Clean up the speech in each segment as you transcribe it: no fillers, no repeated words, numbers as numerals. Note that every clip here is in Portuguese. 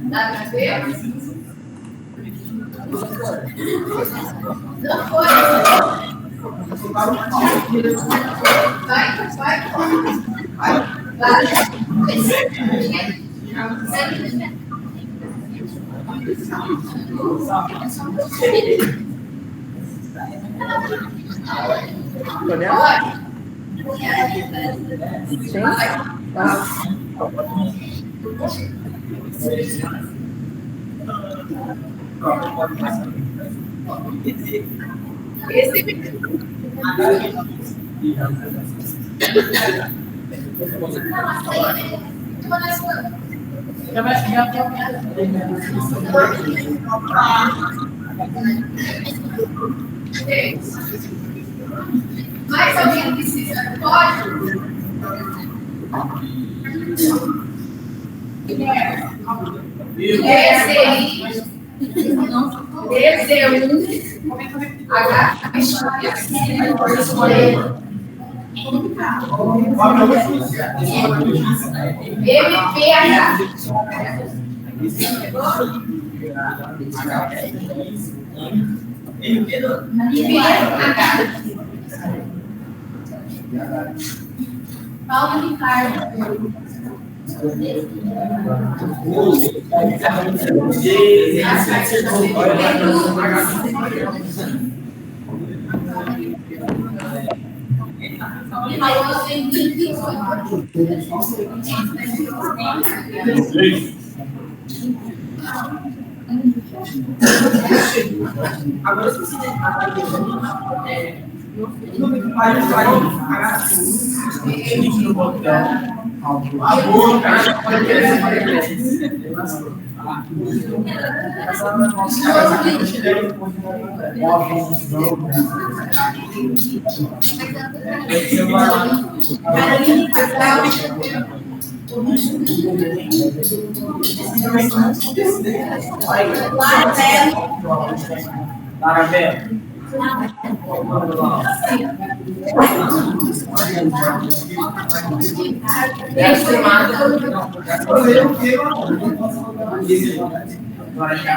Dá pra ver? Não foi. Vai. Mais alguém precisa do código? Paulo Ricardo. Agora se você Eu acho que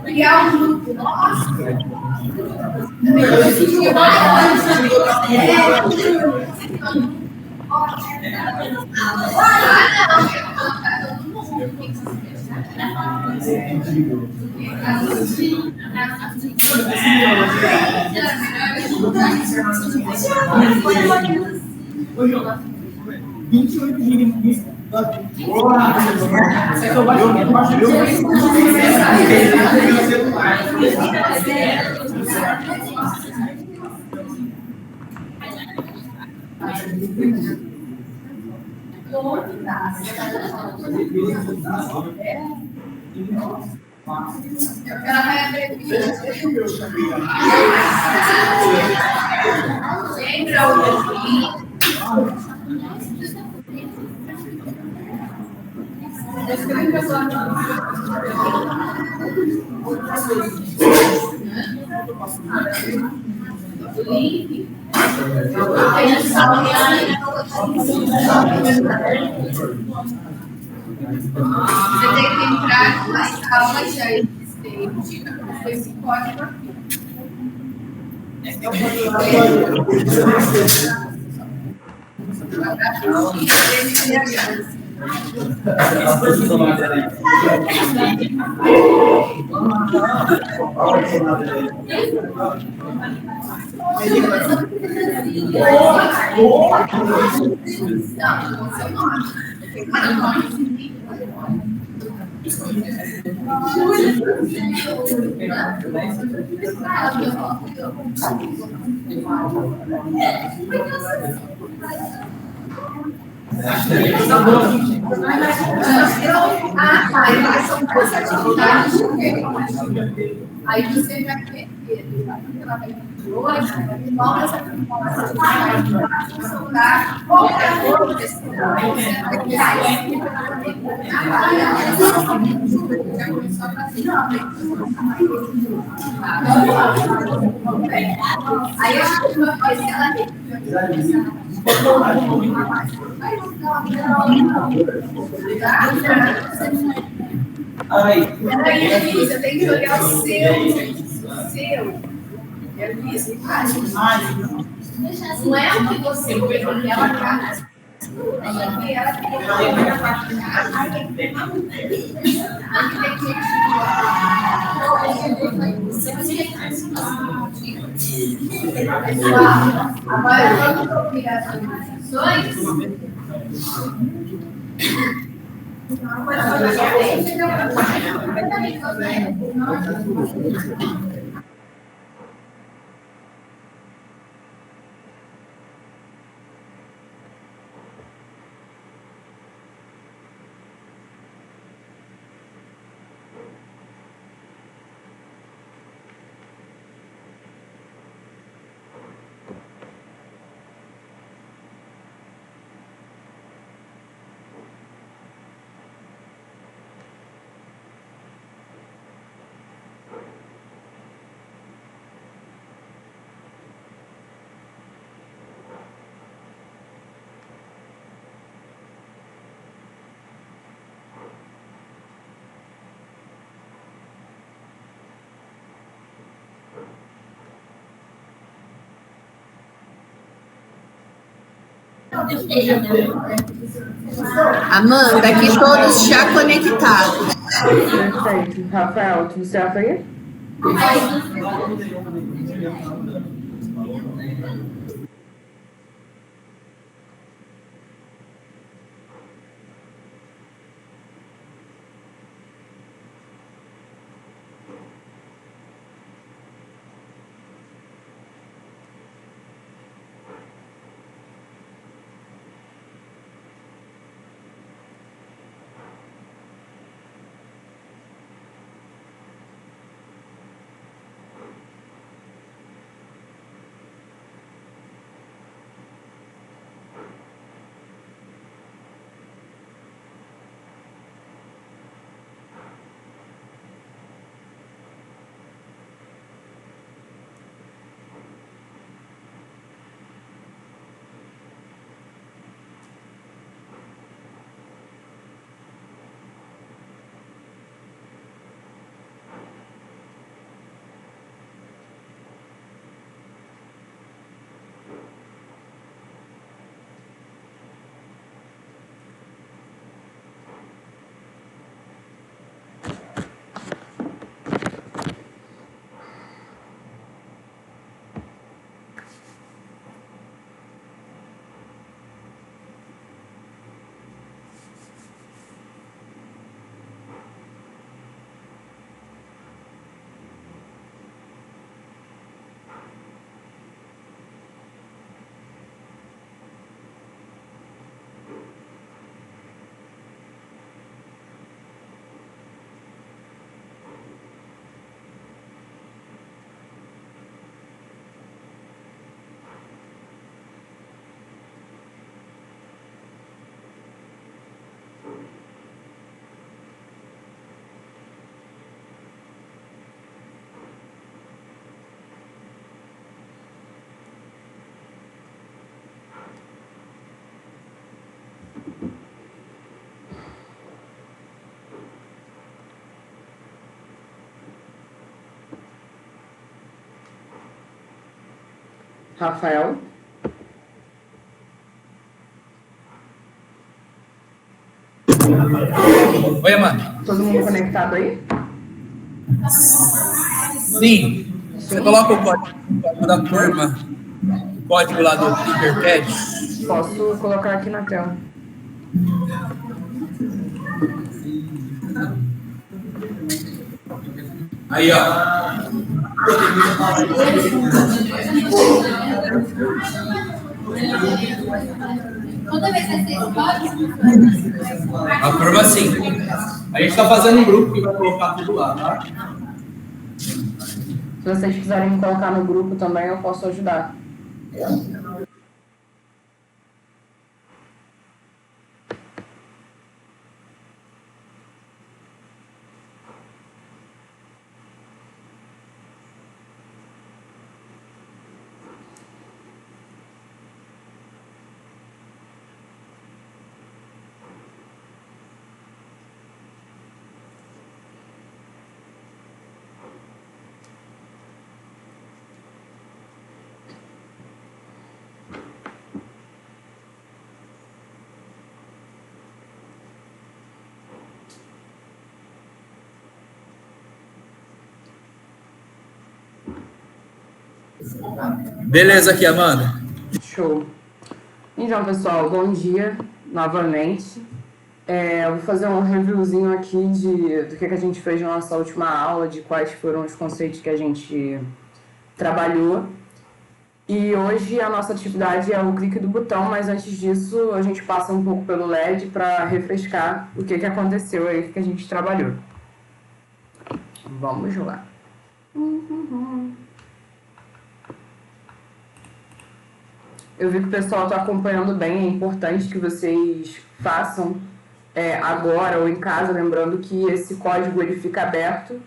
criar um grupo. Nossa! Você tem que entrar mais calma já esse código aqui. Ah, tá. Então, são duas atividades diferentes. Aí você vai ter ela vai ter hoje, qual essa informação vai funcionar, qualquer outra questão, você vai ter aí, já começou a fazer. Aí a última coisa que ela tem. É difícil, você tem que olhar o seu. É isso, não é o que você vê, ela faz. Ela agora vamos ouvir as informações. Amanda, aqui todos já conectados. Perfeito. Rafael, tudo certo aí? Rafael? Oi, Amanda. Todo mundo conectado aí? Sim. Você coloca o código da turma, o código lá do Tinkerpad. Posso colocar aqui na tela. Aí, ó. Toda vez que você escolhe, A turma, sim. A gente está fazendo um grupo que vai colocar tudo lá, tá? Se vocês quiserem me colocar no grupo também, eu posso ajudar. Beleza aqui, Amanda. Show. Então, pessoal, bom dia novamente. Eu vou fazer um reviewzinho aqui do que a gente fez na nossa última aula, de quais foram os conceitos que a gente trabalhou. E hoje a nossa atividade é o clique do botão, mas antes disso a gente passa um pouco pelo LED para refrescar o que aconteceu aí, que a gente trabalhou. Vamos lá. Eu vi que o pessoal está acompanhando bem, é importante que vocês façam agora ou em casa, lembrando que esse código ele fica aberto,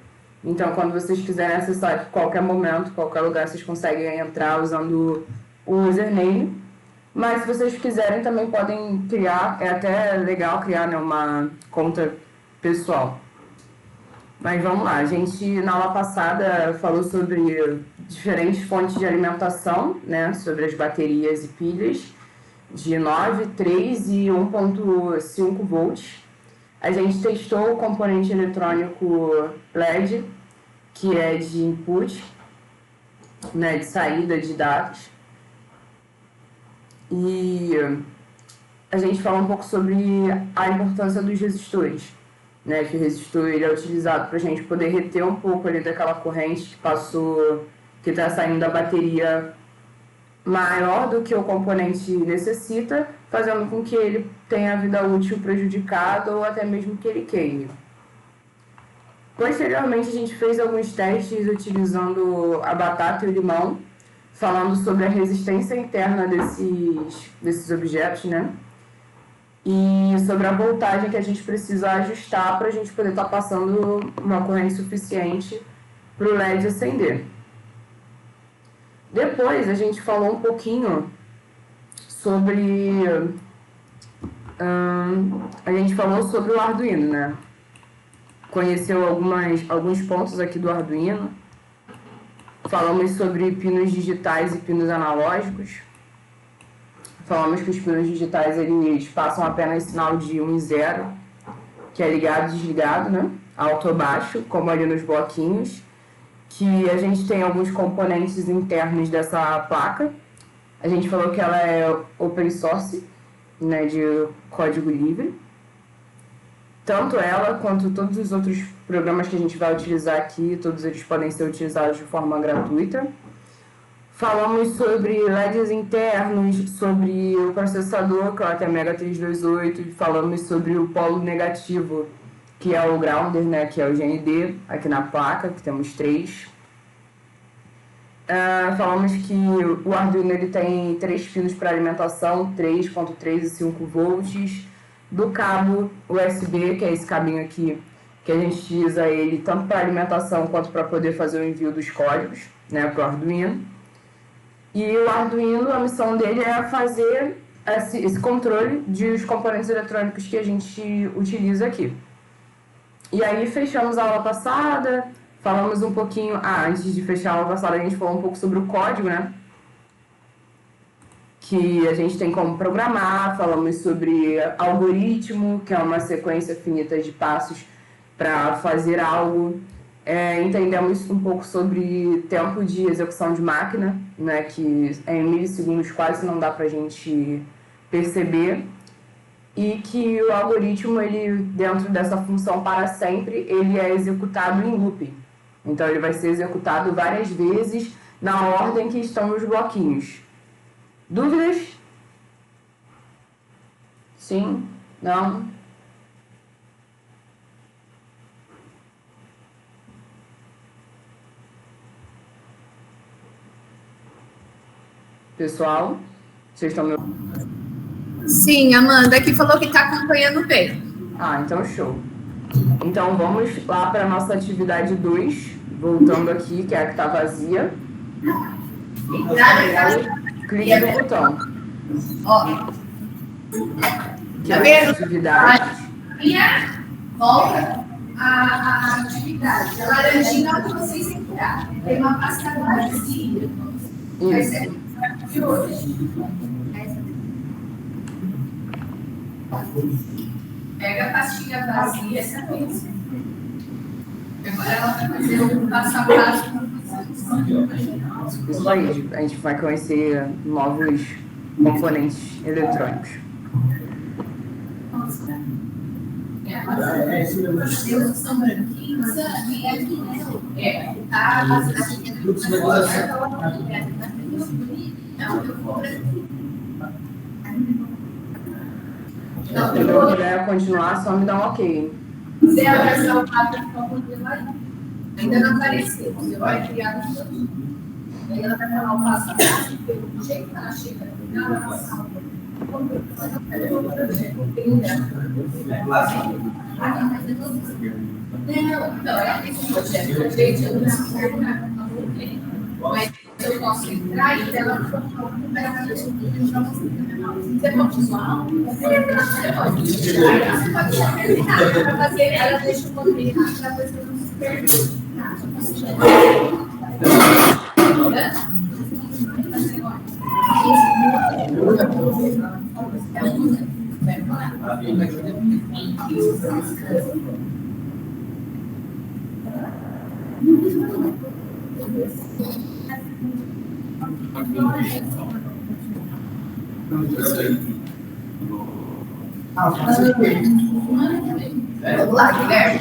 então quando vocês quiserem acessar em qualquer momento, qualquer lugar, vocês conseguem entrar usando o username, mas se vocês quiserem também podem criar, é até legal criar, né, uma conta pessoal. Mas vamos lá, a gente na aula passada falou sobre diferentes fontes de alimentação, né, sobre as baterias e pilhas de 9, 3 e 1.5 volts. A gente testou o componente eletrônico LED, que é de input, né, de saída de dados. E a gente falou um pouco sobre a importância dos resistores, né, que o resistor ele é utilizado para a gente poder reter um pouco ali daquela corrente que passou, que está saindo da bateria maior do que o componente necessita, fazendo com que ele tenha a vida útil prejudicada ou até mesmo que ele queime. Posteriormente, a gente fez alguns testes utilizando a batata e o limão, falando sobre a resistência interna desses objetos, né? E sobre a voltagem que a gente precisa ajustar para a gente poder estar passando uma corrente suficiente para o LED acender. Depois a gente falou um pouquinho sobre o Arduino, né? Conheceu alguns pontos aqui do Arduino. Falamos sobre pinos digitais e pinos analógicos. Falamos que os pinos digitais eles passam apenas sinal de 1 e 0, que é ligado e desligado, né? Alto ou baixo, como ali nos bloquinhos. Que a gente tem alguns componentes internos dessa placa. A gente falou que ela é open source, né, de código livre. Tanto ela quanto todos os outros programas que a gente vai utilizar aqui, todos eles podem ser utilizados de forma gratuita. Falamos sobre LEDs internos, sobre o processador, que é o ATmega 328, falamos sobre o polo negativo, que é o grounder, né, que é o GND, aqui na placa, que temos 3. Falamos que o Arduino ele tem 3 pinos para alimentação, 3.3 e 5 volts, do cabo USB, que é esse cabinho aqui, que a gente usa ele tanto para alimentação quanto para poder fazer o envio dos códigos, né, para o Arduino. E o Arduino, a missão dele é fazer esse controle dos componentes eletrônicos que a gente utiliza aqui. E aí fechamos a aula passada, falamos um pouquinho... antes de fechar a aula passada, a gente falou um pouco sobre o código, né? que a gente tem como programar, falamos sobre algoritmo, que é uma sequência finita de passos para fazer algo. Entendemos um pouco sobre tempo de execução de máquina, né, que em milissegundos quase não dá para a gente perceber, e que o algoritmo, ele, dentro dessa função para sempre, ele é executado em loop. Então, ele vai ser executado várias vezes na ordem que estão os bloquinhos. Dúvidas? Sim? Não? Pessoal, vocês estão me ouvindo? Sim, Amanda aqui falou que está acompanhando bem. Ah, então show. Então vamos lá para a nossa atividade 2, voltando aqui, que é a que está vazia. Clique no botão. Ó, Que é a atividade. Volta a atividade. A laranjinha é o que vocês entrar. Tem uma pasta vazia. Vai ser de hoje. Pega a pastinha vazia, essa vez. Agora ela vai fazer o passo a passo com vocês. Isso aí, a gente vai conhecer novos componentes eletrônicos. Deus são branquinhos e aqui, né? Tá, não, eu vou branquinho. Se eu quiser continuar, só me dá um ok. Se a versão 4 ficou modelo aí, ainda não apareceu. Você vai criar no seu. Aí ela vai falar o passo a passo, pelo jeito que ela chega no final, ela salva. Não, ela tem um projeto. Gente, eu não sei terminar. Mas eu posso entrar e ela você pode usar? Você pode terminar para fazer, ela deixa o conteúdo para você não se perder. Vamos lá, Guilherme.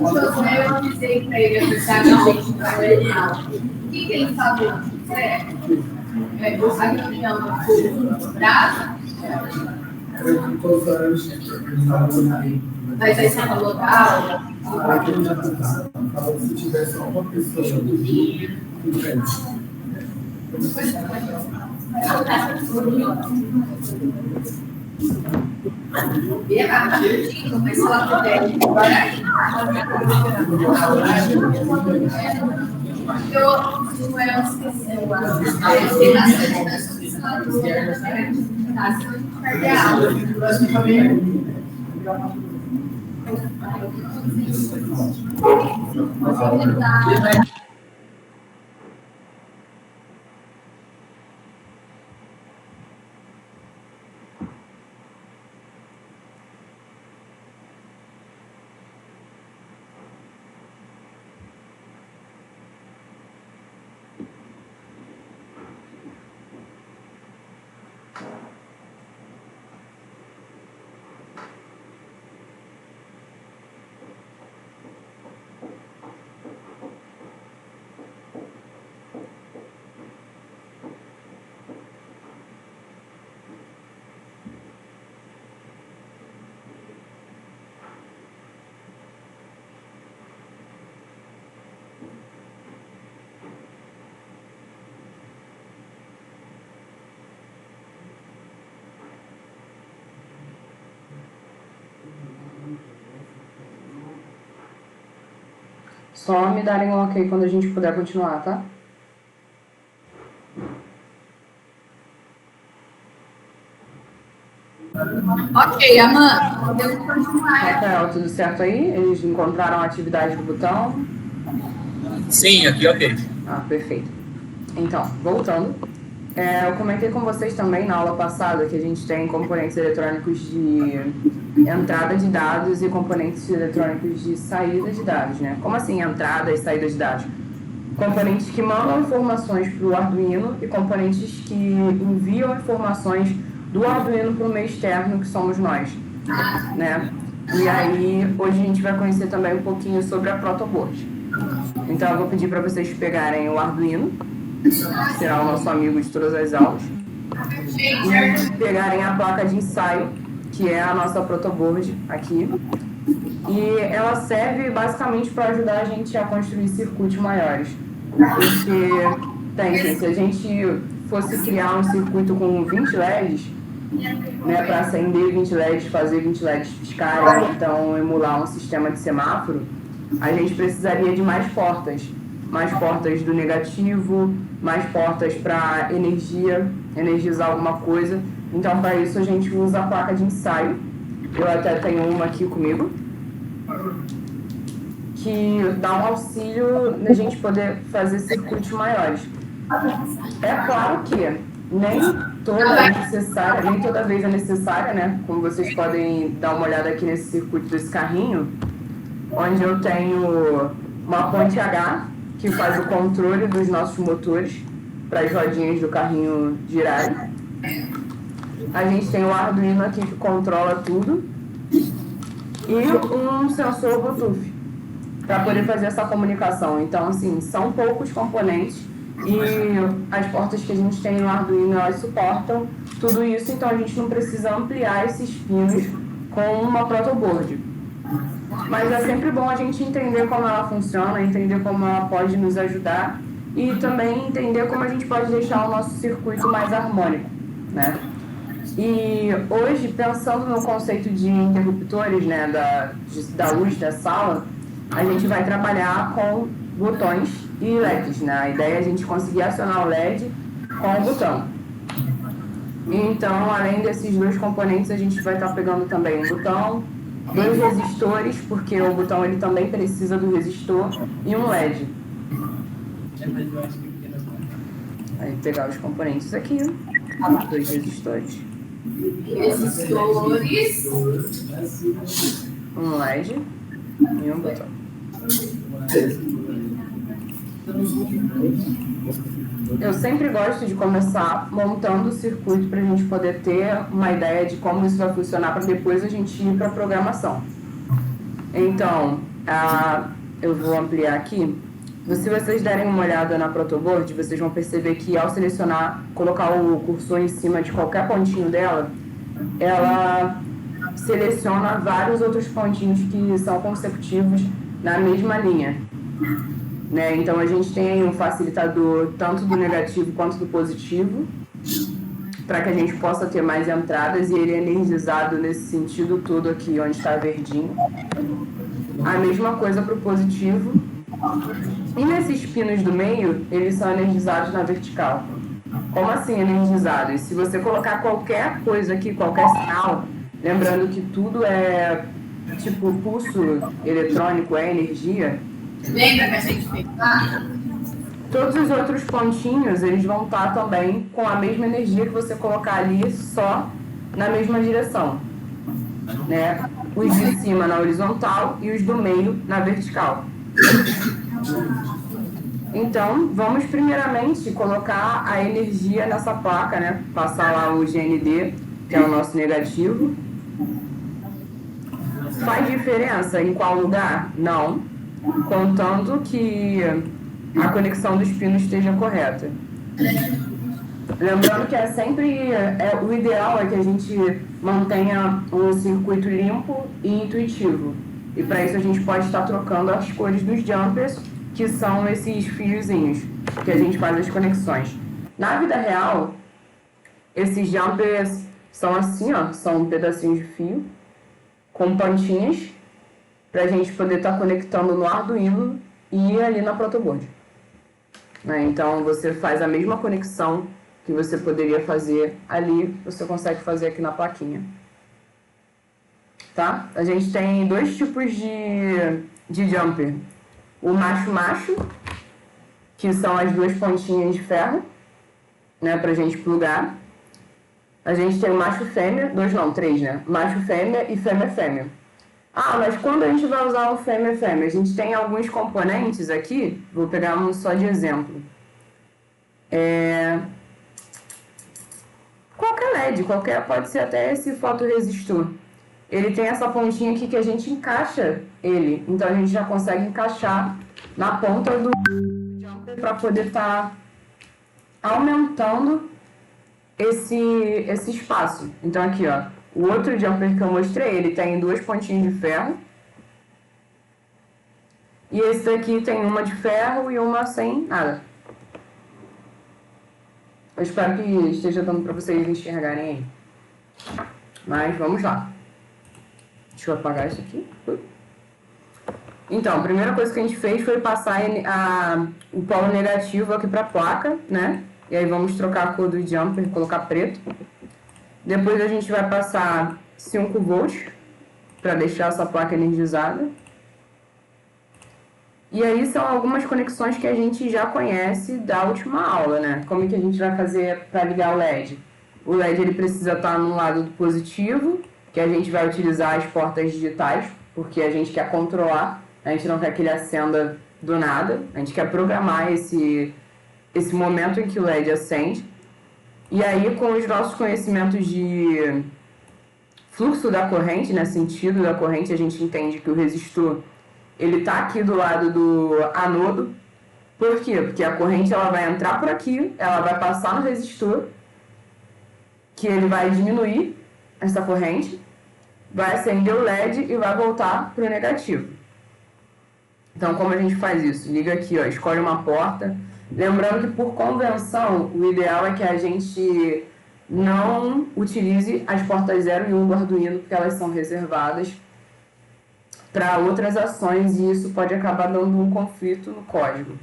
O José, eu avisei para ele avisar a gente para ele. O que ele falou? A reunião do braço. Mas aí você falou da aula. Se tivesse uma pessoa Mas se ela puder, eu esqueci. Tem bastante pessoas que perder a aula. Só me darem um ok quando a gente puder continuar, tá? ok, Amanda. Podemos continuar. Rafael, tudo certo aí? Eles encontraram a atividade do botão? Sim, aqui ok. Ah, perfeito. Então, voltando. Eu comentei com vocês também na aula passada que a gente tem componentes eletrônicos de entrada de dados e componentes eletrônicos de saída de dados, né? Como assim entrada e saída de dados? Componentes que mandam informações para o Arduino e componentes que enviam informações do Arduino para o meio externo, que somos nós, né? E aí, hoje a gente vai conhecer também um pouquinho sobre a protoboard. Então, eu vou pedir para vocês pegarem o Arduino, que será o nosso amigo de todas as aulas, e pegarem a placa de ensaio, que é a nossa protoboard aqui. E ela serve basicamente para ajudar a gente a construir circuitos maiores. Porque, se a gente fosse criar um circuito com 20 LEDs, né, para acender 20 LEDs, fazer 20 LEDs piscarem, então emular um sistema de semáforo, a gente precisaria de mais portas do negativo, mais portas para energizar alguma coisa. Então, para isso, a gente usa a placa de ensaio. Eu até tenho uma aqui comigo, que dá um auxílio na gente poder fazer circuitos maiores. É claro que nem toda vez é necessária, né? Como vocês podem dar uma olhada aqui nesse circuito desse carrinho, onde eu tenho uma ponte H, que faz o controle dos nossos motores para as rodinhas do carrinho girarem. A gente tem o Arduino aqui que controla tudo e um sensor Bluetooth para poder fazer essa comunicação. Então, assim, são poucos componentes e as portas que a gente tem no Arduino, elas suportam tudo isso, então a gente não precisa ampliar esses pinos com uma protoboard. Mas é sempre bom a gente entender como ela funciona, entender como ela pode nos ajudar e também entender como a gente pode deixar o nosso circuito mais harmônico, né? E hoje, pensando no conceito de interruptores, né, da luz da sala, a gente vai trabalhar com botões e LEDs, né? A ideia é a gente conseguir acionar o LED com o botão. Então, além desses dois componentes, a gente vai estar pegando também um botão, 2 resistores, porque o botão ele também precisa do resistor, e um LED. Aí pegar os componentes aqui, 2 resistores. Um LED e um botão. Eu sempre gosto de começar montando o circuito para a gente poder ter uma ideia de como isso vai funcionar para depois a gente ir para a programação. Então, eu vou ampliar aqui. Se vocês derem uma olhada na protoboard, vocês vão perceber que ao selecionar, colocar o cursor em cima de qualquer pontinho dela, ela seleciona vários outros pontinhos que são consecutivos na mesma linha, né? Então a gente tem um facilitador tanto do negativo quanto do positivo, para que a gente possa ter mais entradas, e ele é energizado nesse sentido todo aqui, onde está verdinho. A mesma coisa para o positivo. E nesses pinos do meio, eles são energizados na vertical. Como assim energizados? Se você colocar qualquer coisa aqui, qualquer sinal, lembrando que tudo é tipo pulso eletrônico, é energia. Lembra que a gente fez? Todos os outros pontinhos, eles vão estar também com a mesma energia que você colocar ali, só na mesma direção, né? Os de cima na horizontal e os do meio na vertical. Então, vamos primeiramente colocar a energia nessa placa, né? Passar lá o GND, que é o nosso negativo. Faz diferença em qual lugar? Não, contando que a conexão dos pinos esteja correta. Lembrando que o ideal é que a gente mantenha um circuito limpo e intuitivo. E para isso a gente pode estar trocando as cores dos jumpers, que são esses fiozinhos que a gente faz as conexões. Na vida real, esses jumpers são assim, ó, são pedacinhos de fio com pontinhas para a gente poder estar conectando no Arduino e ali na protoboard. Né? Então você faz a mesma conexão que você poderia fazer ali, você consegue fazer aqui na plaquinha. Tá? A gente tem 2 tipos de jumper. o macho-macho, que são as duas pontinhas de ferro, né, pra gente plugar. A gente tem o macho-fêmea, três, né? Macho-fêmea e fêmea-fêmea. Ah, mas quando a gente vai usar o fêmea-fêmea? A gente tem alguns componentes aqui, vou pegar um só de exemplo. Qualquer LED, pode ser até esse fotoresistor. Ele tem essa pontinha aqui que a gente encaixa ele. Então a gente já consegue encaixar na ponta do jumper para poder estar aumentando esse espaço. Então aqui, ó, o outro jumper que eu mostrei, ele tem duas pontinhas de ferro. E esse daqui tem uma de ferro e uma sem nada. Eu espero que esteja dando para vocês enxergarem aí. Mas vamos lá. Deixa eu apagar isso aqui. Então, a primeira coisa que a gente fez foi passar o polo negativo aqui para a placa, né? E aí vamos trocar a cor do jumper, colocar preto. Depois a gente vai passar 5 volts para deixar essa placa energizada. E aí são algumas conexões que a gente já conhece da última aula, né? Como que a gente vai fazer para ligar o LED? O LED ele precisa estar no lado do positivo, que a gente vai utilizar as portas digitais, porque a gente quer controlar, a gente não quer que ele acenda do nada, a gente quer programar esse momento em que o LED acende. E aí, com os nossos conhecimentos de fluxo da corrente, né, sentido da corrente, a gente entende que o resistor ele está aqui do lado do anodo. Por quê? Porque a corrente ela vai entrar por aqui, ela vai passar no resistor, que ele vai diminuir essa corrente, vai acender o LED e vai voltar para o negativo. Então, como a gente faz isso? Liga aqui, ó, escolhe uma porta. Lembrando que, por convenção, o ideal é que a gente não utilize as portas 0 e 1 do Arduino, porque elas são reservadas para outras ações e isso pode acabar dando um conflito no código.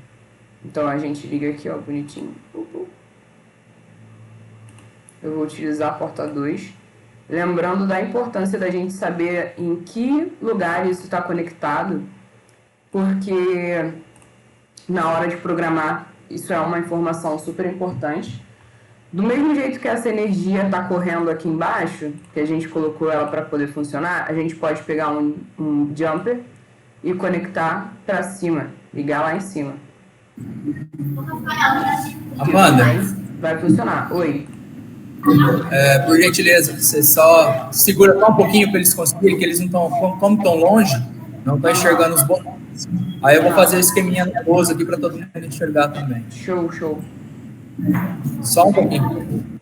Então, a gente liga aqui, ó, bonitinho. Eu vou utilizar a porta 2. Lembrando da importância da gente saber em que lugar isso está conectado, porque na hora de programar isso é uma informação super importante. Do mesmo jeito que essa energia está correndo aqui embaixo, que a gente colocou ela para poder funcionar, a gente pode pegar um jumper e conectar para cima, ligar lá em cima. Amanda, Vai funcionar. Oi. por gentileza, você só segura só um pouquinho para eles conseguirem, que eles não estão, como estão longe, não estão enxergando os botões. Aí eu vou fazer o esqueminha na lousa aqui para todo mundo enxergar também. Show, show. Só um pouquinho.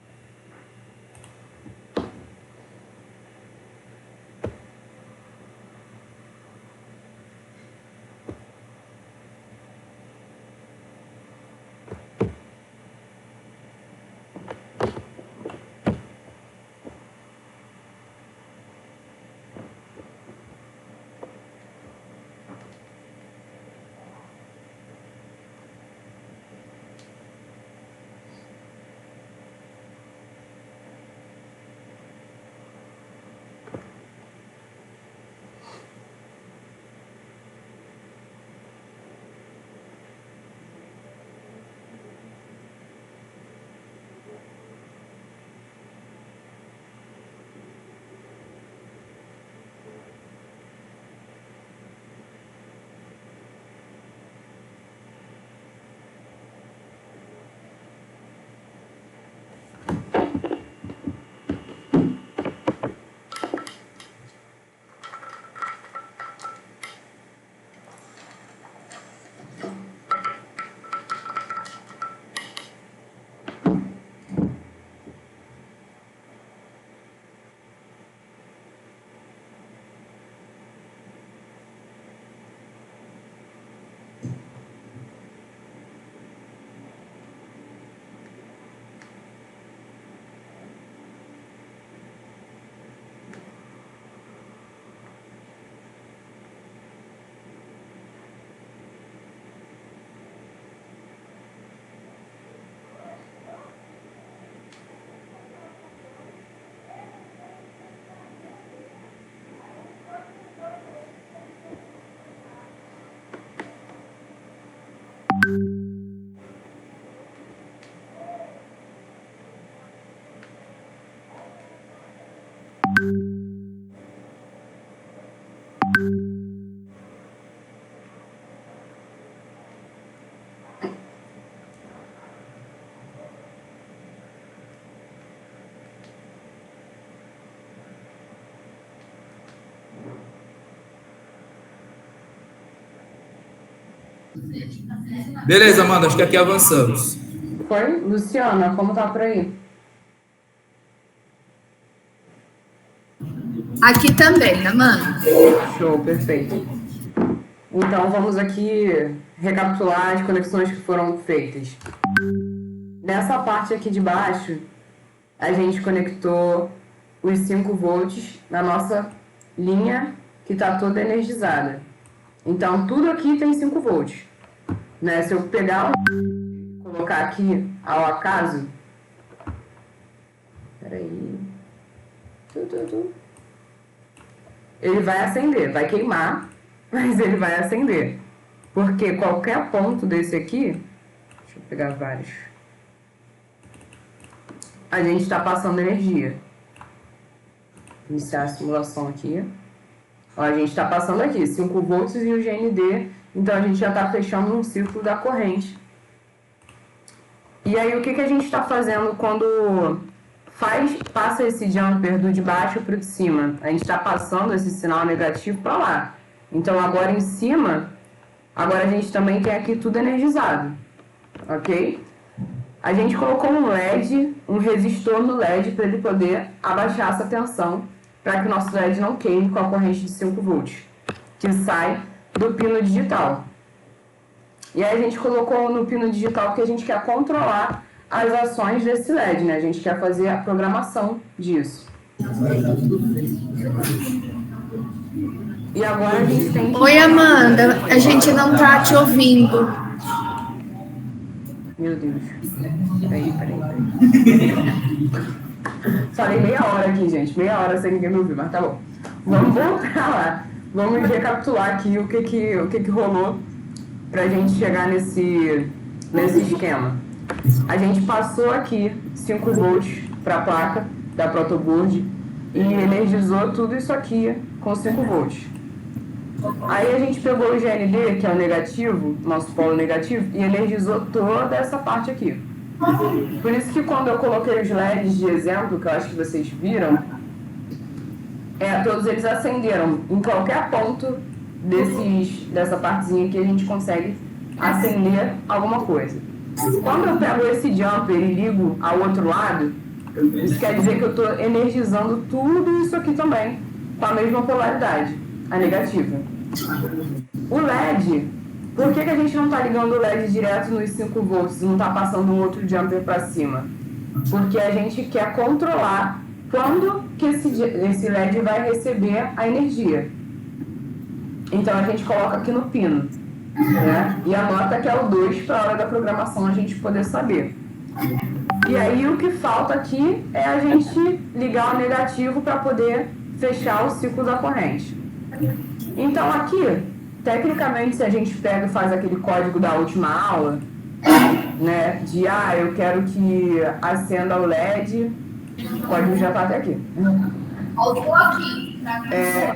Beleza, Amanda, acho que aqui avançamos. Foi? Luciana, como tá por aí? Aqui também, Amanda. Show, perfeito. Então, vamos aqui recapitular as conexões que foram feitas. Nessa parte aqui de baixo, a gente conectou os 5 volts na nossa linha que está toda energizada. Então, tudo aqui tem 5 volts. Né? Se eu pegar colocar aqui ao acaso... Peraí... Ele vai acender, vai queimar, mas ele vai acender. Porque qualquer ponto desse aqui... Deixa eu pegar vários. A gente está passando energia. Iniciar a simulação aqui. Ó, a gente está passando aqui 5 volts e o GND. Então, a gente já está fechando um ciclo da corrente. E aí, o que a gente está fazendo quando passa esse jumper do de baixo para o de cima? A gente está passando esse sinal negativo para lá. Então, agora em cima, agora a gente também tem aqui tudo energizado. Ok? A gente colocou um LED, um resistor no LED para ele poder abaixar essa tensão, para que o nosso LED não queime com a corrente de 5 volts, que sai do pino digital. E aí a gente colocou no pino digital que a gente quer controlar as ações desse LED, né? A gente quer fazer a programação disso. E agora a gente tem que... Oi, Amanda, a gente não tá te ouvindo. Meu Deus. Peraí. Falei meia hora aqui, gente. Meia hora sem ninguém me ouvir, mas tá bom. Vamos voltar lá. Vamos recapitular aqui o que rolou pra gente chegar nesse esquema. A gente passou aqui 5 volts para a placa da protoboard e energizou tudo isso aqui com 5 volts. Aí a gente pegou o GND, que é o negativo, nosso polo negativo, e energizou toda essa parte aqui. Por isso que quando eu coloquei os LEDs de exemplo, que eu acho que vocês viram, todos eles acenderam. Em qualquer ponto dessa partezinha aqui a gente consegue acender alguma coisa. Quando eu pego esse jumper e ligo ao outro lado, isso quer dizer que eu estou energizando tudo isso aqui também, com a mesma polaridade, a negativa. O LED, por que a gente não está ligando o LED direto nos 5 volts e não está passando um outro jumper para cima? Porque a gente quer controlar quando que esse LED vai receber a energia. Então a gente coloca aqui no pino, né? E anota que é o 2 para a hora da programação a gente poder saber. E aí o que falta aqui é a gente ligar o negativo para poder fechar o ciclo da corrente. Então aqui, tecnicamente, se a gente pega e faz aquele código da última aula, né, de eu quero que acenda o LED, o código já está até aqui.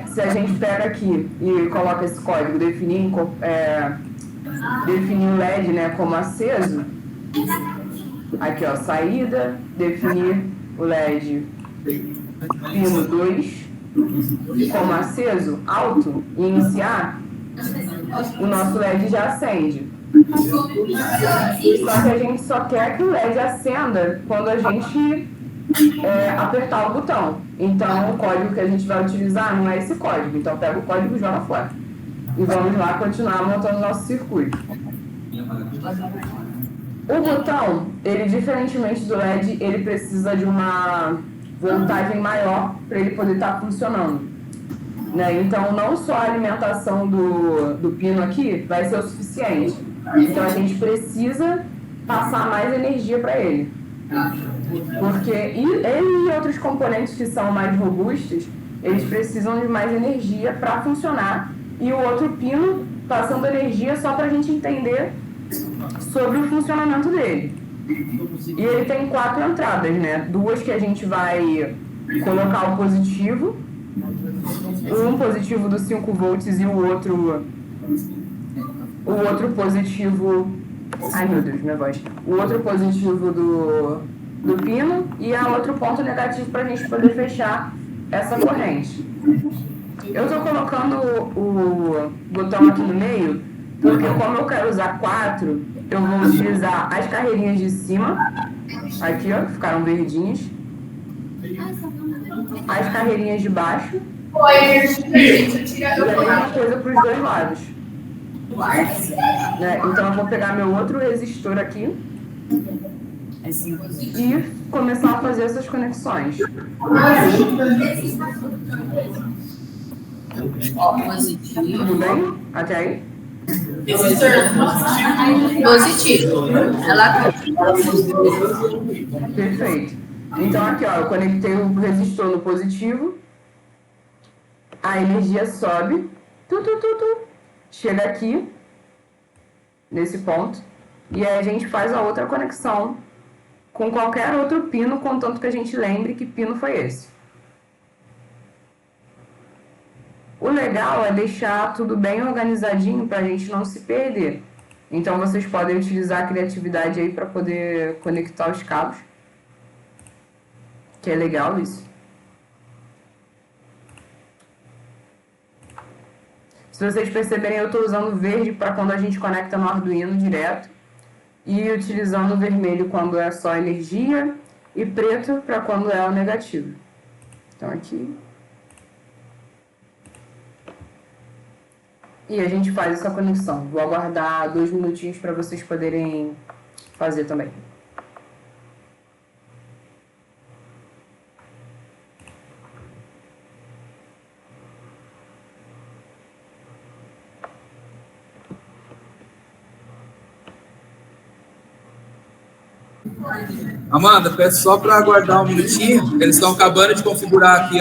Se a gente pega aqui e coloca esse código, definir o LED, né, como aceso, aqui ó, saída, definir o LED pino 2 como aceso, alto, e iniciar, o nosso LED já acende. Só que a gente só quer que o LED acenda quando a gente apertar o botão. Então o código que a gente vai utilizar não é esse código. Então pega o código e joga fora. E vamos lá continuar montando o nosso circuito. O botão, ele diferentemente do LED, ele precisa de uma voltagem maior para ele poder estar funcionando. Né? Então não só a alimentação do pino aqui vai ser o suficiente. Então a gente precisa passar mais energia para ele. Porque ele e outros componentes que são mais robustos, eles precisam de mais energia para funcionar. E o outro pino passando energia só para a gente entender sobre o funcionamento dele. E ele tem 4 entradas, né? 2 que a gente vai colocar o positivo, um positivo do 5 volts e o outro positivo, ai meu Deus, minha voz, o outro positivo do pino e a outro ponto negativo para a gente poder fechar essa corrente. Eu estou colocando o botão aqui no meio Porque como eu quero usar 4, eu vou utilizar as carreirinhas de cima, aqui ó, que ficaram verdinhas, as carreirinhas de baixo, Pô, a energia, gente, eu tiro e a mesma coisa para os dois lados. Né? Então eu vou pegar meu outro resistor aqui e começar a fazer essas conexões. Tudo bem? Até aí? Positivo. Ela Perfeito. Então aqui ó, eu conectei o resistor no positivo, a energia sobe, chega aqui, nesse ponto, e aí a gente faz a outra conexão com qualquer outro pino, contanto que a gente lembre que pino foi esse. O legal é deixar tudo bem organizadinho para a gente não se perder. Então vocês podem utilizar a criatividade aí para poder conectar os cabos, que é legal isso. Se vocês perceberem, eu estou usando verde para quando a gente conecta no Arduino direto e utilizando o vermelho quando é só energia e preto para quando é o negativo. Então aqui. E a gente faz essa conexão. Vou aguardar 2 minutinhos para vocês poderem fazer também. Amanda, peço só para aguardar um minutinho, eles estão acabando de configurar aqui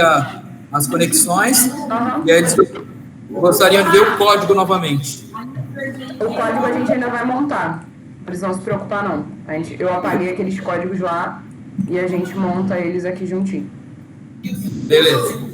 as conexões, e aí eles gostariam de ver o código novamente. O código a gente ainda vai montar, não precisam se preocupar não. Eu apaguei aqueles códigos lá e a gente monta eles aqui juntinho. Beleza.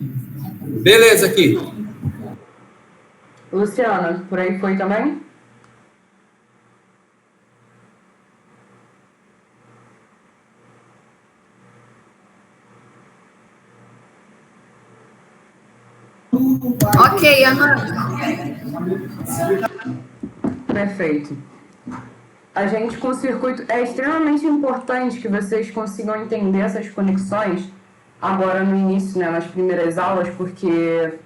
Beleza aqui. Luciana, por aí foi também? Ok, Amanda. Perfeito. A gente com o circuito é extremamente importante que vocês consigam entender essas conexões agora no início, né, nas primeiras aulas, porque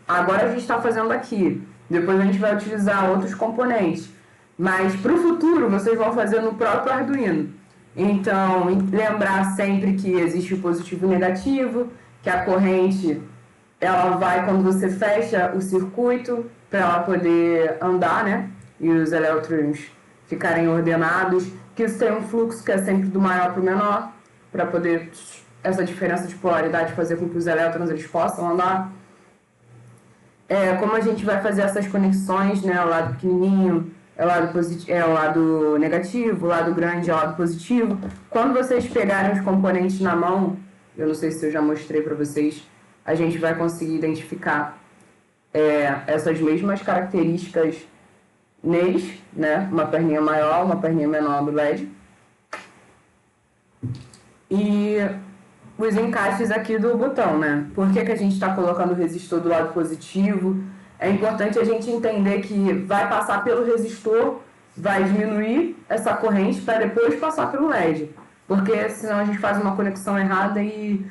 agora a gente está fazendo aqui, depois a gente vai utilizar outros componentes, mas para o futuro vocês vão fazer no próprio Arduino. Então, lembrar sempre que existe o positivo e o negativo, que a corrente ela vai quando você fecha o circuito para ela poder andar, né, e os elétrons ficarem ordenados, que isso tem um fluxo que é sempre do maior para o menor, para poder essa diferença de polaridade fazer com que os elétrons eles possam andar. Como a gente vai fazer essas conexões, né, o lado pequenininho é o lado negativo, o lado grande é o lado positivo. Quando vocês pegarem os componentes na mão, eu não sei se eu já mostrei para vocês, a gente vai conseguir identificar essas mesmas características neles, né? Uma perninha maior, uma perninha menor do LED. E os encaixes aqui do botão, né? Por que a gente está colocando o resistor do lado positivo? É importante a gente entender que vai passar pelo resistor, vai diminuir essa corrente para depois passar pelo LED. Porque senão a gente faz uma conexão errada e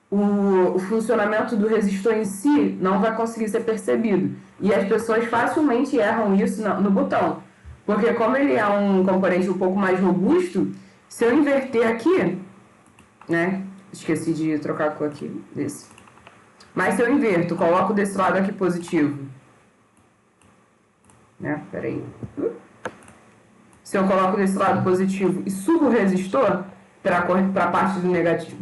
o funcionamento do resistor em si não vai conseguir ser percebido. E as pessoas facilmente erram isso no botão. Porque como ele é um componente um pouco mais robusto, se eu inverter aqui, né? Esqueci de trocar a cor aqui, desse. Mas se eu inverto, coloco desse lado aqui positivo. Né? Peraí. Se eu coloco desse lado positivo e subo o resistor para a parte do negativo,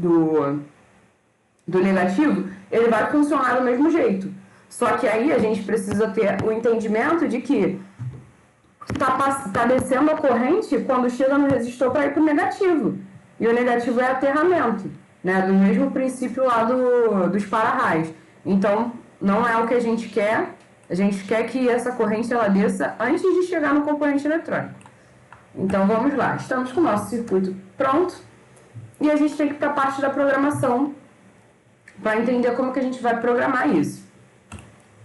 ele vai funcionar do mesmo jeito. Só que aí a gente precisa ter o entendimento de que tá descendo a corrente quando chega no resistor para ir para o negativo. E o negativo é aterramento, né? Do mesmo princípio lá dos para-raios. Então, não é o que a gente quer. A gente quer que essa corrente ela desça antes de chegar no componente eletrônico. Então, vamos lá. Estamos com o nosso circuito pronto. E a gente tem que ir para a parte da programação para entender como que a gente vai programar isso.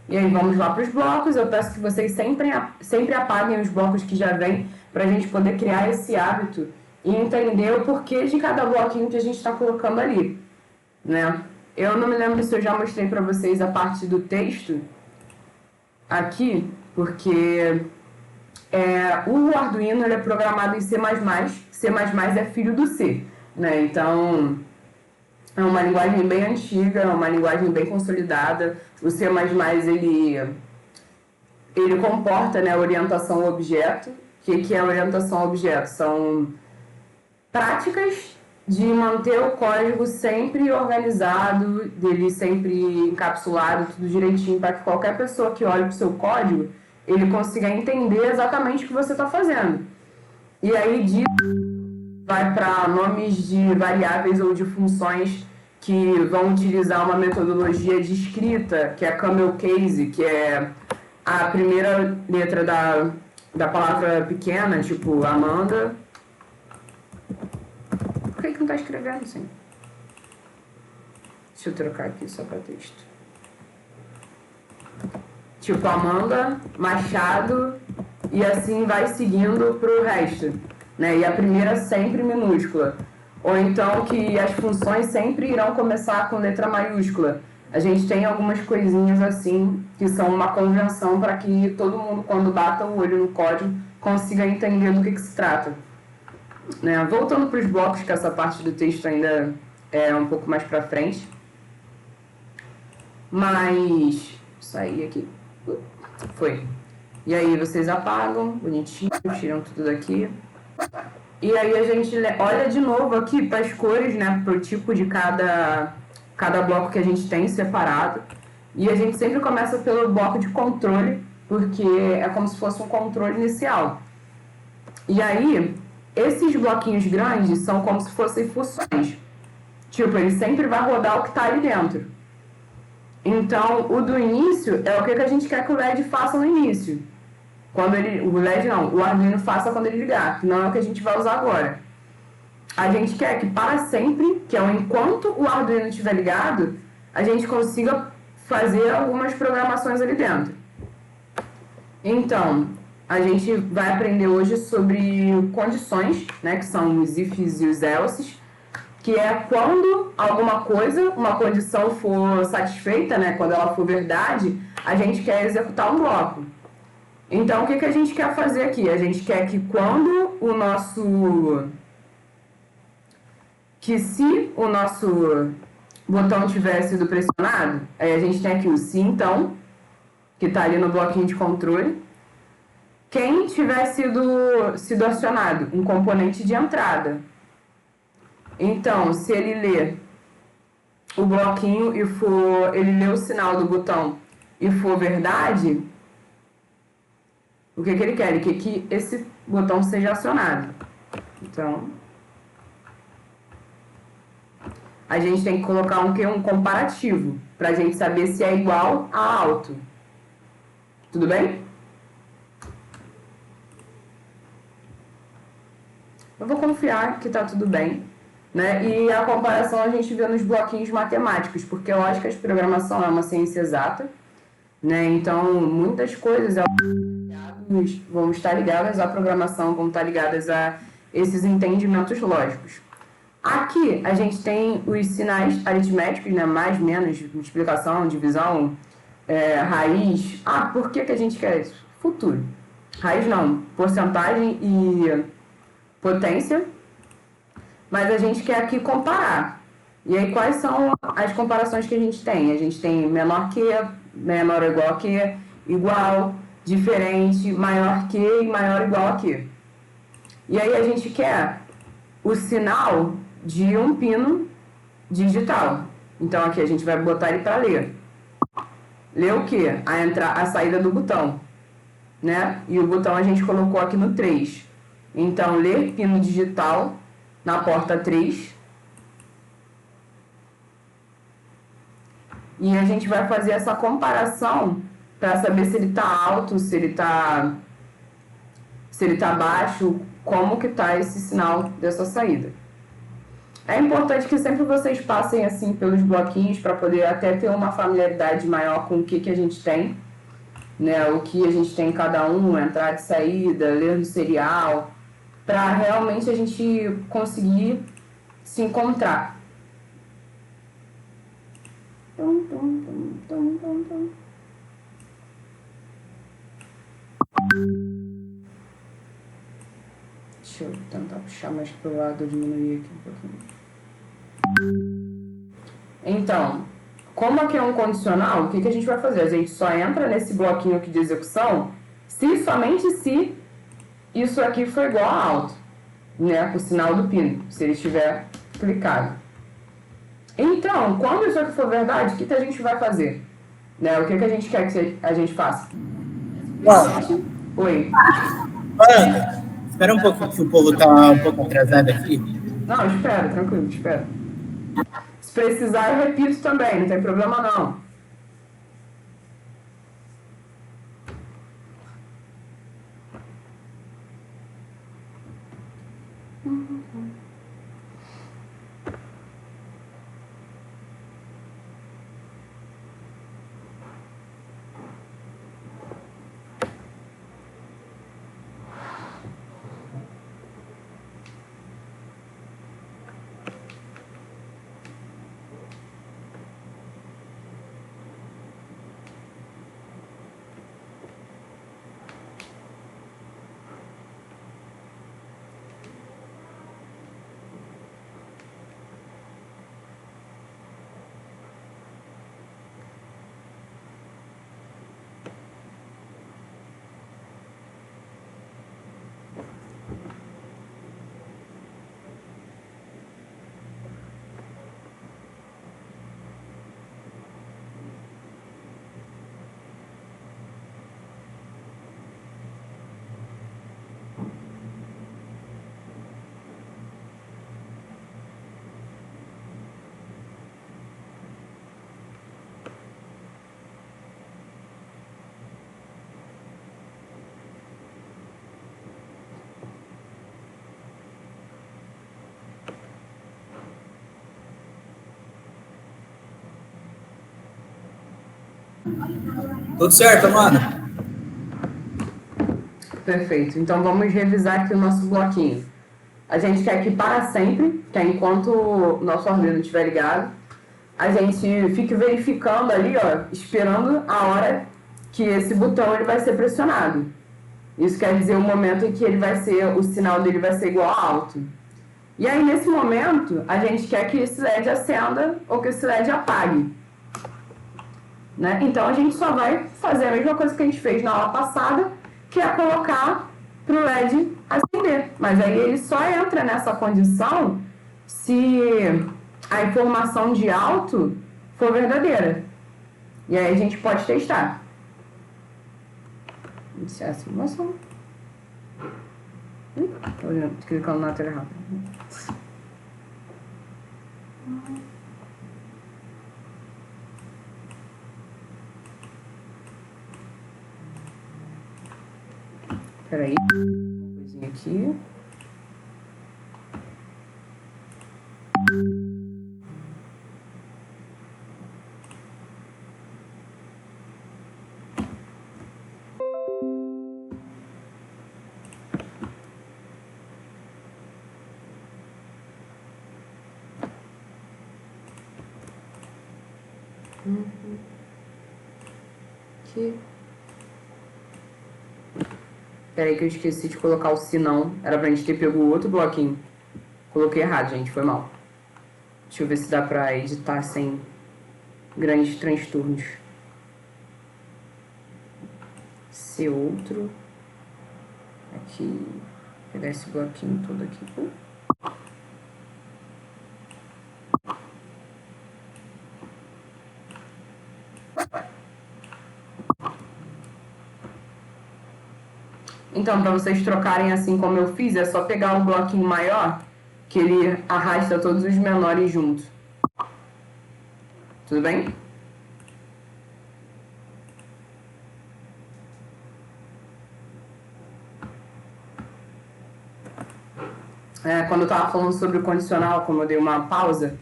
E aí vamos lá para os blocos. Eu peço que vocês sempre apaguem os blocos que já vêm para a gente poder criar esse hábito e entender o porquê de cada bloquinho que a gente está colocando ali, né? Eu não me lembro se eu já mostrei para vocês a parte do texto aqui, porque o Arduino ele é programado em C++. C++ é filho do C, né? Então é uma linguagem bem antiga, é uma linguagem bem consolidada. O C++ ele comporta, né, orientação ao objeto. O que é orientação ao objeto? São práticas de manter o código sempre organizado, dele sempre encapsulado, tudo direitinho, para que qualquer pessoa que olhe para o seu código, ele consiga entender exatamente o que você está fazendo. E aí vai para nomes de variáveis ou de funções que vão utilizar uma metodologia de escrita, que é a camel case, que é a primeira letra da palavra pequena, tipo Amanda. Por que não está escrevendo assim? Deixa eu trocar aqui só para texto. Tipo Amanda, Machado, e assim vai seguindo para o resto, né? E a primeira sempre minúscula. Ou então que as funções sempre irão começar com letra maiúscula. A gente tem algumas coisinhas assim, que são uma convenção para que todo mundo, quando bata o olho no código, consiga entender do que se trata. Né? Voltando para os blocos, que essa parte do texto ainda é um pouco mais para frente. Mas... sair aqui. Foi. E aí vocês apagam, bonitinho, tiram tudo daqui. E aí a gente olha de novo aqui para as cores, né? Para o tipo de cada bloco que a gente tem separado. E a gente sempre começa pelo bloco de controle, porque é como se fosse um controle inicial. E aí, esses bloquinhos grandes são como se fossem funções. Tipo, ele sempre vai rodar o que está ali dentro. Então, o do início é o que a gente quer que o LED faça no início. O Arduino faça quando ele ligar, que não é o que a gente vai usar agora. A gente quer que para sempre, que é o enquanto o Arduino estiver ligado, a gente consiga fazer algumas programações ali dentro. Então, a gente vai aprender hoje sobre condições, né, que são os ifs e os elses, que é quando alguma coisa, uma condição for satisfeita, né, quando ela for verdade, a gente quer executar um bloco. Então, o que a gente quer fazer aqui? A gente quer que quando o nosso... que se o nosso botão tiver sido pressionado, aí a gente tem aqui o se então, que está ali no bloquinho de controle. Quem tiver sido acionado, um componente de entrada. Então, se ele lê o bloquinho e for, ele lê o sinal do botão e for verdade, o que ele quer? Ele quer que esse botão seja acionado. Então, a gente tem que colocar um comparativo, para a gente saber se é igual a alto. Tudo bem? Eu vou confiar que está tudo bem, né? E a comparação a gente vê nos bloquinhos matemáticos, porque lógica de programação é uma ciência exata, né? Então, muitas coisas vão estar ligadas à programação, vão estar ligadas a esses entendimentos lógicos. Aqui, a gente tem os sinais aritméticos, né? Mais, menos, multiplicação, divisão, raiz. Por que a gente quer isso? Futuro. Raiz não, porcentagem e potência. Mas a gente quer aqui comparar. E aí, quais são as comparações que a gente tem? A gente tem menor que, menor ou igual a que, igual, diferente, maior que e maior ou igual a que. E aí a gente quer o sinal de um pino digital. Então aqui a gente vai botar ele para ler. Ler o quê? A saída do botão, né? E o botão a gente colocou aqui no 3. Então, ler pino digital na porta 3. E a gente vai fazer essa comparação para saber se ele está alto, se ele está baixo, como que está esse sinal dessa saída. É importante que sempre vocês passem assim pelos bloquinhos para poder até ter uma familiaridade maior com o que a gente tem, né? O que a gente tem em cada um, entrada e saída, ler no serial, para realmente a gente conseguir se encontrar. Deixa eu tentar puxar mais pro lado, diminuir aqui um pouquinho. Então, como aqui é um condicional, o que a gente vai fazer? A gente só entra nesse bloquinho aqui de execução somente se isso aqui for igual a alto, né? O sinal do pino, se ele estiver clicado. Então, quando isso aqui for verdade, o que a gente vai fazer? Né? O que a gente quer que a gente faça? Oi. Ana, espera um pouco que o povo tá um pouco atrasado aqui. Não, espera, tranquilo, espera. Se precisar, eu repito também, não tem problema não. Tudo certo, Amanda? Perfeito. Então vamos revisar aqui o nosso bloquinho. A gente quer que para sempre, que é enquanto o nosso Arduino estiver ligado, a gente fique verificando ali, ó, esperando a hora que esse botão ele vai ser pressionado. Isso quer dizer o momento em que ele vai ser, o sinal dele vai ser igual a alto. E aí, nesse momento, a gente quer que esse LED acenda ou que esse LED apague. Né? Então, a gente só vai fazer a mesma coisa que a gente fez na aula passada, que é colocar para o LED acender. Mas aí ele só entra nessa condição se a informação de alto for verdadeira. E aí a gente pode testar. Iniciar a simulação. Tô clicando na tela errada. Peraí, uma coisinha aqui. Aqui. Peraí que eu esqueci de colocar o sinão. Era pra gente ter pego o outro bloquinho. Coloquei errado, gente. Foi mal. Deixa eu ver se dá pra editar sem grandes transtornos. Esse outro. Aqui. Pegar esse bloquinho todo aqui. Então, para vocês trocarem assim como eu fiz, é só pegar um bloquinho maior, que ele arrasta todos os menores juntos. Tudo bem? Quando eu estava falando sobre o condicional, como eu dei uma pausa,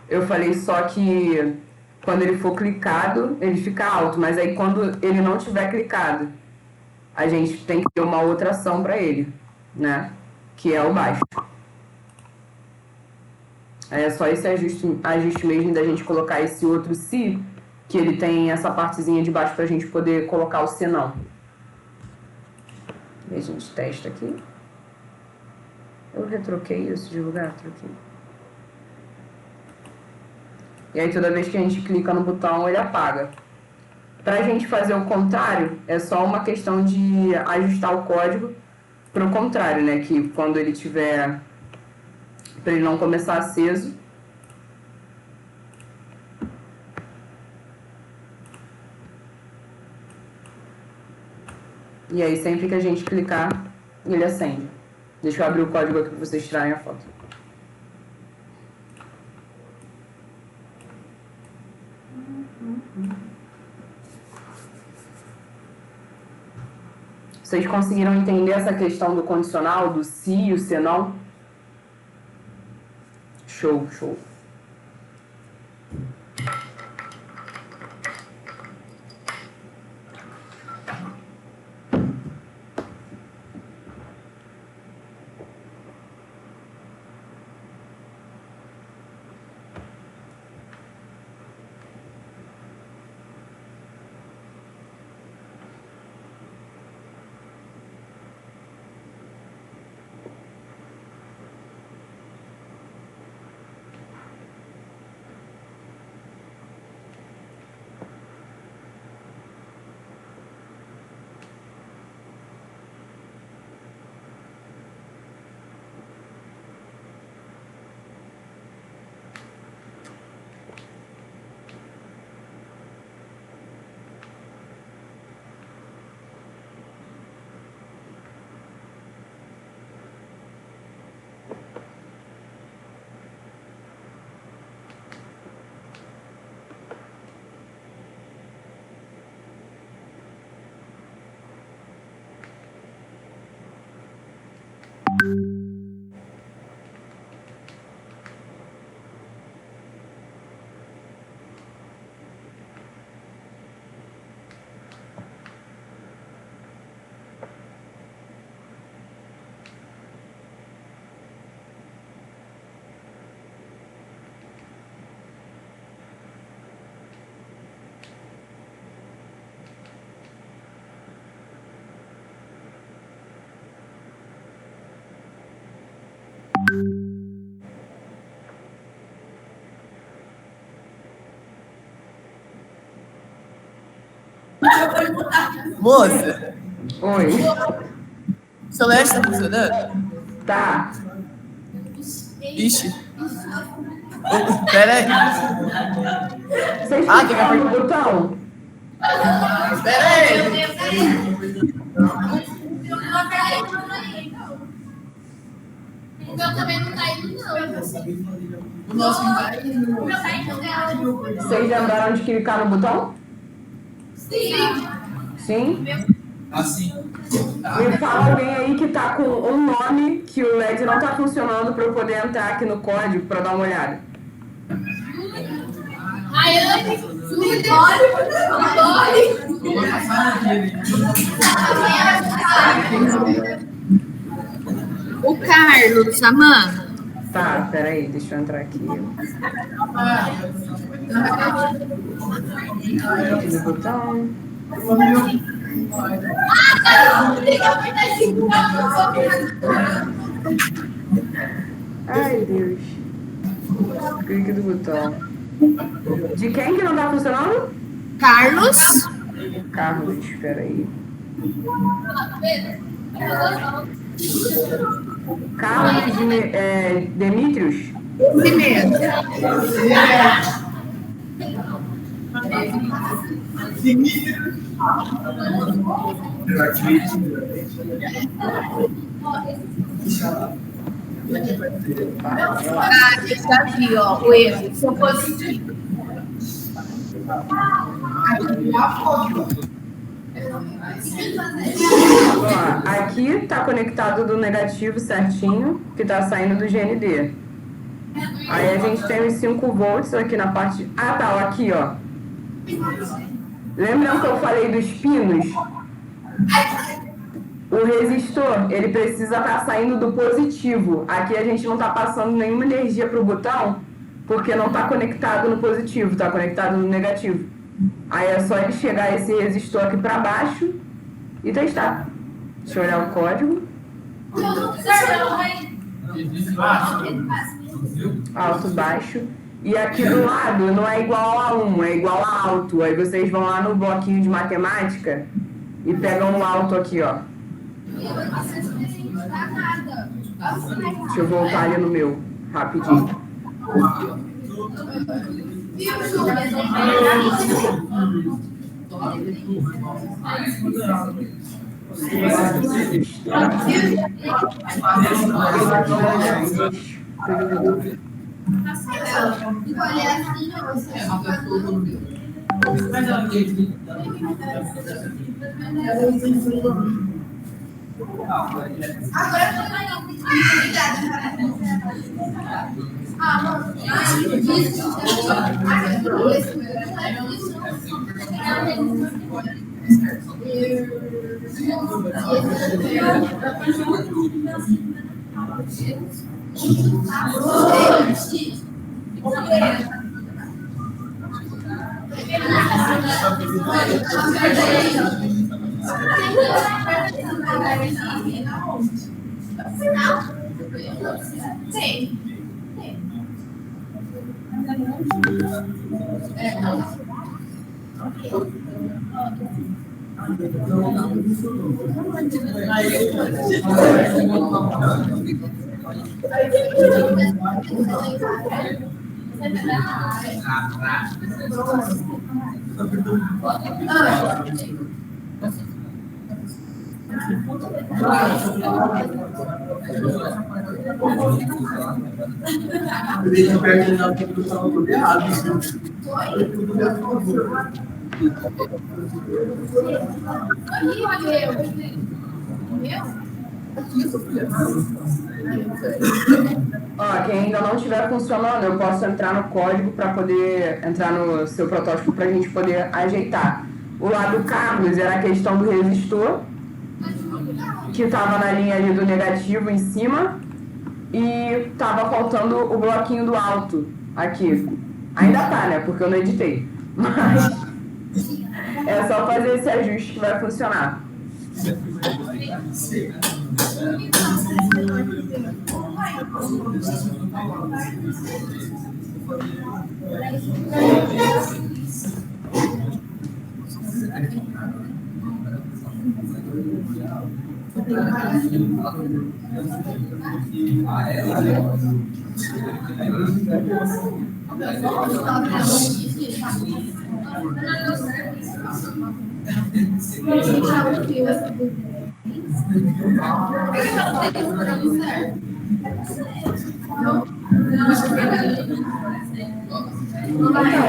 eu falei só que quando ele for clicado, ele fica alto, mas aí quando ele não tiver clicado, a gente tem que ter uma outra ação para ele, né? Que é o baixo. É só esse ajuste mesmo da gente colocar esse outro si, que ele tem essa partezinha de baixo para a gente poder colocar o senão. E a gente testa aqui. Eu retroquei isso de lugar, troquei. E aí toda vez que a gente clica no botão, ele apaga. Para a gente fazer o contrário, é só uma questão de ajustar o código para o contrário, né? Que quando ele tiver, para ele não começar aceso. E aí sempre que a gente clicar, ele acende. Deixa eu abrir o código aqui para vocês tirarem a foto. Vocês conseguiram entender essa questão do condicional, do se e o se não? Show, show. Moça, Oi. o celular está funcionando? Tá. Ixi. Pera aí. Vocês Ah, clicaram no botão? Pera aí. O meu também não tá indo, não. O nosso não vai. O meu tá indo, não. Vocês lembraram de clicar no botão? Sim. Sim? Assim. Me fala alguém aí que tá com um nome que o LED não tá funcionando pra eu poder entrar aqui no código pra dar uma olhada. Rayane, Júlia, O Carlos, Amanda. Tá, peraí, deixa eu entrar aqui. Aqui no botão. Ai, Deus. Clique do botão. De quem que não tá funcionando? Carlos. Carlos, peraí. Carlos Demetrios? Primeiro. Ah, já vi, ó, o erro. Sou positivo. Ó, aqui tá conectado do negativo certinho, que tá saindo do GND. Aí a gente tem os 5 volts aqui na parte... Ah, tá, ó, aqui, ó. Lembram que eu falei dos pinos? O resistor, ele precisa estar saindo do positivo. Aqui a gente não tá passando nenhuma energia pro botão, porque não tá conectado no positivo, tá conectado no negativo. Aí é só ele chegar esse resistor aqui pra baixo e testar. Deixa eu olhar o código. Alto, baixo. E aqui do lado não é igual a 1, é igual a alto. Aí vocês vão lá no bloquinho de matemática e pegam o alto aqui, ó. Deixa eu voltar ali no meu, rapidinho. Sim. Deixa eu perguntar o que eu estava tudo errado. Ó, quem ainda não estiver funcionando, eu posso entrar no código para poder entrar no seu protótipo para a gente poder ajeitar. O lado do Carlos era a questão do resistor, que estava na linha ali do negativo em cima, e estava faltando o bloquinho do alto aqui. Ainda tá, né? Porque eu não editei. Mas é só fazer esse ajuste que vai funcionar.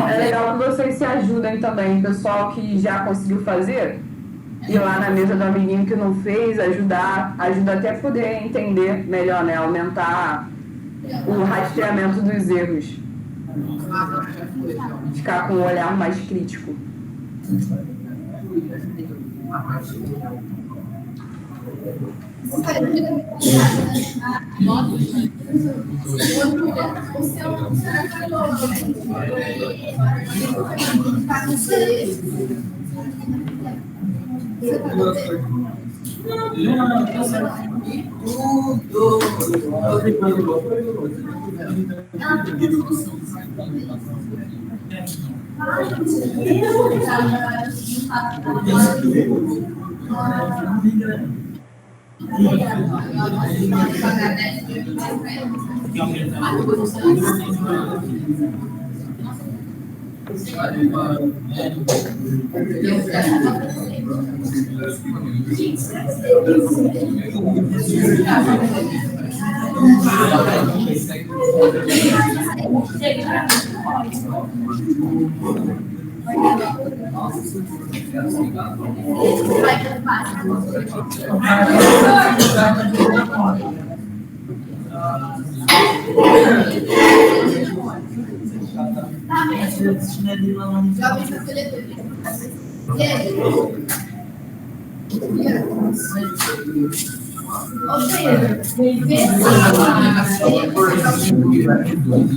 É legal que vocês se ajudem também, o pessoal que já conseguiu fazer, ir lá na mesa do amiguinho que não fez, ajuda até poder entender melhor, né? Aumentar o rastreamento dos erros. Ficar com um olhar mais crítico.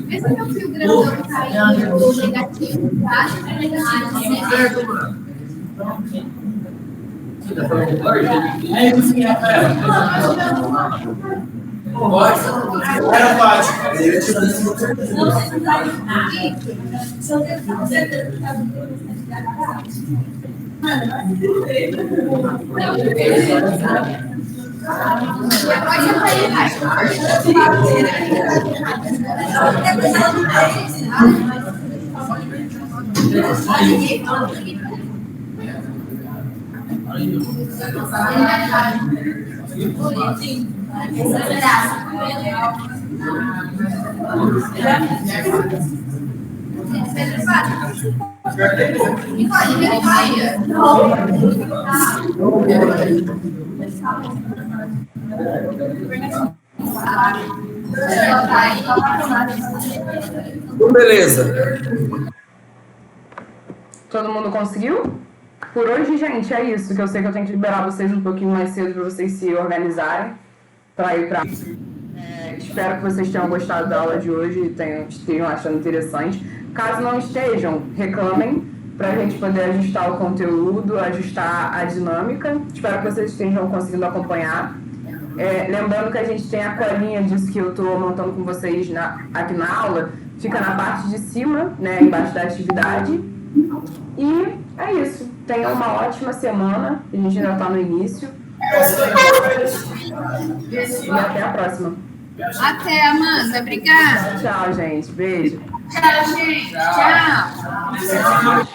Vê se meu fio grandão caiu do negativo, tá? Era fácil. Beleza. Todo mundo conseguiu? Por hoje, gente, é isso. Que eu sei que eu tenho que liberar vocês um pouquinho mais cedo para vocês se organizarem para ir para. Espero que vocês tenham gostado da aula de hoje e estejam achando interessante. Caso não estejam, reclamem para a gente poder ajustar o conteúdo, ajustar a dinâmica. Espero que vocês estejam conseguindo acompanhar. Lembrando que a gente tem a colinha disso que eu estou montando com vocês aqui na aula. Fica na parte de cima, né, embaixo da atividade. E é isso. Tenham uma ótima semana. A gente ainda está no início. E até a próxima. Até, Amanda. Obrigada. Tchau, gente. Beijo. Tchau, gente. Tchau.